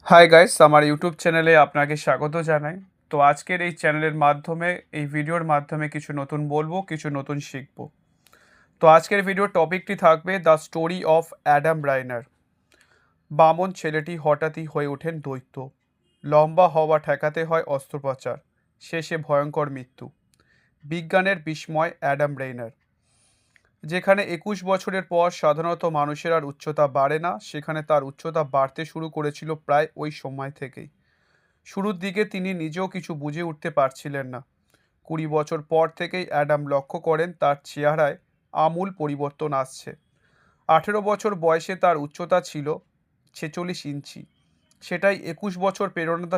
Hi guys, আমার YouTube চ্যানেলে আপনাকে স্বাগত জানাই। তো আজকের এই চ্যানেলের মাধ্যমে, এই ভিডিওর মাধ্যমে কিছু নতুন বলবো, কিছু নতুন শিখবো। তো আজকের ভিডিওর টপিকটি থাকবে দ্য স্টোরি অফ অ্যাডাম ব্রাইনার। বামন ছেলেটি হঠাৎই হয়ে ওঠেন দৈত্য। লম্বা হওয়া ঠেকাতে হয় অস্ত্রোপচার, শেষে ভয়ঙ্কর মৃত্যু। বিজ্ঞানের বিস্ময় অ্যাডাম ব্রেইনার। যেখানে 21 বছরের পর সাধারণত মানুষের আর উচ্চতা বাড়ে না, সেখানে তার উচ্চতা বাড়তে শুরু করেছিল প্রায় ওই সময় থেকেই। শুরুর দিকে তিনি নিজেও কিছু বুঝে উঠতে পারছিলেন না। 20 বছর পর থেকেই অ্যাডাম লক্ষ্য করেন তার চেহারায় আমূল পরিবর্তন আসছে। 18 বছর বয়সে তার উচ্চতা ছিল 46 ইঞ্চি, সেটাই 21 বছর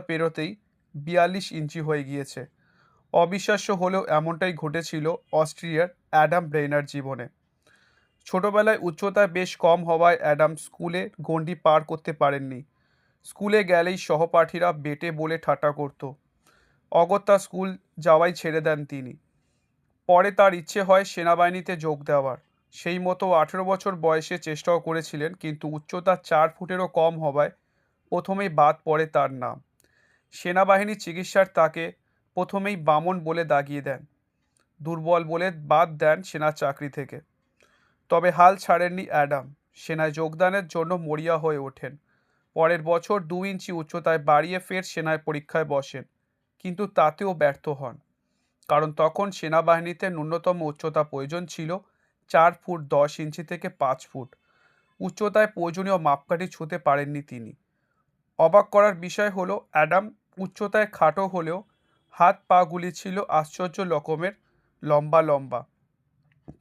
পেরোতেই 42 ইঞ্চি হয়ে গিয়েছে। অবিশ্বাস্য হলেও এমনটাই ঘটেছিল অস্ট্রিয়ার অ্যাডাম ব্রেইনার জীবনে। ছোটবেলায় উচ্চতায় বেশ কম হওয়ায় অ্যাডাম স্কুলে গণ্ডি পার করতে পারেননি। স্কুলে গেলেই সহপাঠীরা বেটে বলে ঠাট্টা করত। অগত্যা স্কুল যাওয়াই ছেড়ে দেন তিনি। পরে তার ইচ্ছে হয় সেনাবাহিনীতে যোগ দেওয়ার। সেই মতো 18 বছর বয়সে চেষ্টাও করেছিলেন, কিন্তু উচ্চতা 4 ফুটেরও কম হওয়ায় প্রথমেই বাদ পড়ে তার নাম। সেনাবাহিনীর চিকিৎসার তাকে প্রথমেই বামন বলে দাগিয়ে দেন। দুর্বল বলে বাদ দেন সেনার চাকরি থেকে। তবে হাল ছাড়েননি অ্যাডাম। সেনায় যোগদানের জন্য মরিয়া হয়ে ওঠেন। পরের বছর 2 ইঞ্চি উচ্চতায় বাড়িয়ে ফের সেনায় পরীক্ষায় বসেন, কিন্তু তাতেও ব্যর্থ হন। কারণ তখন সেনাবাহিনীতে ন্যূনতম উচ্চতা প্রয়োজন ছিল 4 ফুট 10 ইঞ্চি থেকে 5 ফুট। উচ্চতায় প্রয়োজনীয় মাপকাঠি ছুঁতে পারেননি তিনি। অবাক করার বিষয় হলো, অ্যাডাম উচ্চতায় খাটো হলেও হাত পাগুলি ছিল আশ্চর্য রকমের লম্বা লম্বা।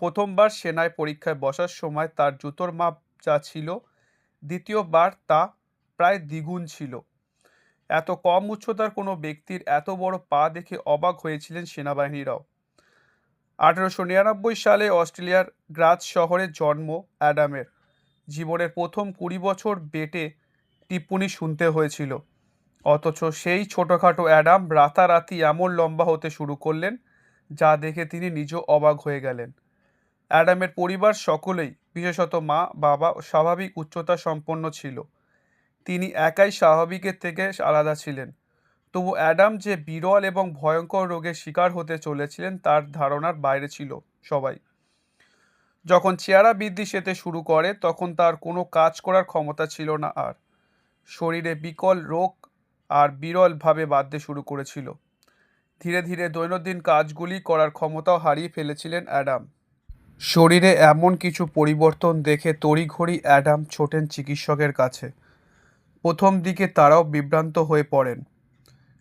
প্রথমবার সেনায় পরীক্ষায় বসার সময় তার জুতোর মাপ যা ছিল, দ্বিতীয়বার তা প্রায় দ্বিগুণ ছিল। এত কম উচ্চতার কোনো ব্যক্তির এত বড় পা দেখে অবাক হয়েছিলেন সেনাবাহিনীরাও। 1899 সালে অস্ট্রেলিয়ার গ্রাজ শহরে জন্ম অ্যাডামের। জীবনের প্রথম 20 বছর বেটে টিপ্পনি শুনতে হয়েছিল। অথচ সেই ছোটোখাটো অ্যাডাম রাতারাতি এমন লম্বা হতে শুরু করলেন, যা দেখে তিনি নিজেও অবাক হয়ে গেলেন। অ্যাডামের পরিবার সকলেই, বিশেষত মা বাবা, স্বাভাবিক উচ্চতা সম্পন্ন ছিল। তিনি একাই স্বাভাবিকের থেকে আলাদা ছিলেন। তবু অ্যাডাম যে বিরল এবং ভয়ঙ্কর রোগের শিকার হতে চলেছিলেন তার ধারণার বাইরে ছিল সবাই। যখন চেহারা বৃদ্ধি পেতে শুরু করে তখন তার কোনো কাজ করার ক্ষমতা ছিল না আর। শরীরে বিকল রোগ আর বিরলভাবে বাড়তে শুরু করেছিল। ধীরে ধীরে দৈনন্দিন কাজগুলি করার ক্ষমতাও হারিয়ে ফেলেছিলেন অ্যাডাম। শরীরে এমন কিছু পরিবর্তন দেখে তড়িঘড়ি অ্যাডাম ছোটেন চিকিৎসকের কাছে। প্রথম দিকে তারাও বিভ্রান্ত হয়ে পড়েন।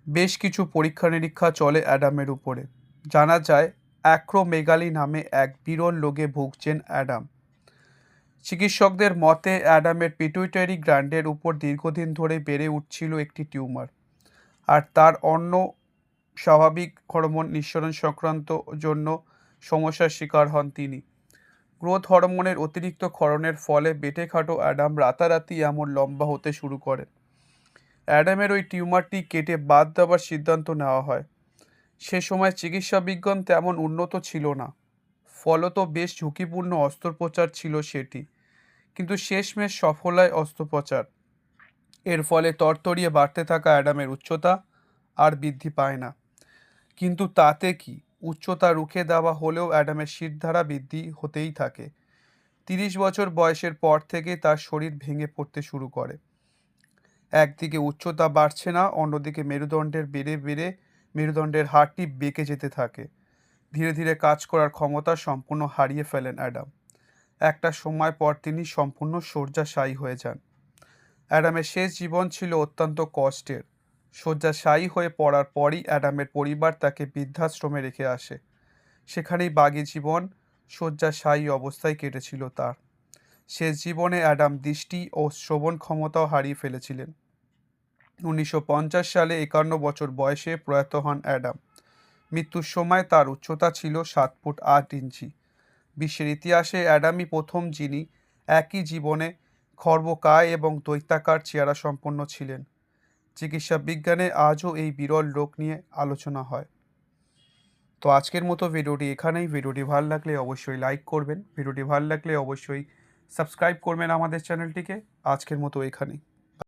বেশ কিছু পরীক্ষা নিরীক্ষা চলে অ্যাডামের উপরে। জানা যায় অ্যাক্রোমেগালি নামে এক বিরল রোগে ভুগছেন অ্যাডাম। চিকিৎসকদের মতে অ্যাডামের পিটুইটারি গ্ল্যান্ডের উপর দীর্ঘদিন ধরে বেড়ে উঠছিল একটি টিউমার, আর তার অন্য স্বাভাবিক হরমোন নিঃসরণ সংক্রান্ত জন্য সমস্যার শিকার হন তিনি। গ্রোথ হরমোনের অতিরিক্ত ক্ষরণের ফলে বেঁটেখাটো অ্যাডাম রাতারাতি এমন লম্বা হতে শুরু করে। অ্যাডামের ওই টিউমারটি কেটে বাদ দেওয়ার সিদ্ধান্ত নেওয়া হয়। সে সময় চিকিৎসা বিজ্ঞান তেমন উন্নত ছিল না, ফলত বেশ ঝুঁকিপূর্ণ অস্ত্রোপচার ছিল সেটি। কিন্তু শেষমেশ সফল হয় অস্ত্রোপচার। এর ফলে তরতরিয়ে বাড়তে থাকা অ্যাডামের উচ্চতা আর বৃদ্ধি পায় না। কিন্তু তাতে কি, উচ্চতা রুখে দেওয়া হলেও অ্যাডামের শিরধারা বৃদ্ধি হতেই থাকে। 30 বছর বয়সের পর থেকে তার শরীর ভেঙে পড়তে শুরু করে। একদিকে উচ্চতা বাড়ছে না, অন্যদিকে মেরুদণ্ডের হাড়টি বেঁকে যেতে থাকে। ধীরে ধীরে কাজ করার ক্ষমতা সম্পূর্ণ হারিয়ে ফেলেন অ্যাডাম। একটা সময় পর তিনি সম্পূর্ণ শয্যাশায়ী হয়ে যান। অ্যাডামের শেষ জীবন ছিল অত্যন্ত কষ্টের। শয্যাশায়ী হয়ে পড়ার পরই অ্যাডামের পরিবার তাকে বৃদ্ধাশ্রমে রেখে আসে। সেখানেই বাকি জীবন শয্যাশায়ী অবস্থায় কেটেছিল তার। শেষ জীবনে অ্যাডাম দৃষ্টি ও শ্রবণ ক্ষমতাও হারিয়ে ফেলেছিলেন। 1950 সালে 51 বছর বয়সে প্রয়াত হন অ্যাডাম। মৃত্যুর সময় তার উচ্চতা ছিল 7 ফুট 8 ইঞ্চি। বিশ্বের ইতিহাসে অ্যাডামই প্রথম যিনি একই জীবনে খর্বকায় এবং দৈত্যাকার চেহারা সম্পন্ন ছিলেন। চিকিৎসা বিজ্ঞানে আজও এই বিরল রোগ নিয়ে আলোচনা হয়। তো আজকের মতো ভিডিওটি এখানেই। ভিডিওটি ভালো লাগলে অবশ্যই লাইক করবেন, ভিডিওটি ভালো লাগলে অবশ্যই সাবস্ক্রাইব করবেন আমাদের চ্যানেলটিকে। আজকের মতো এখানেই।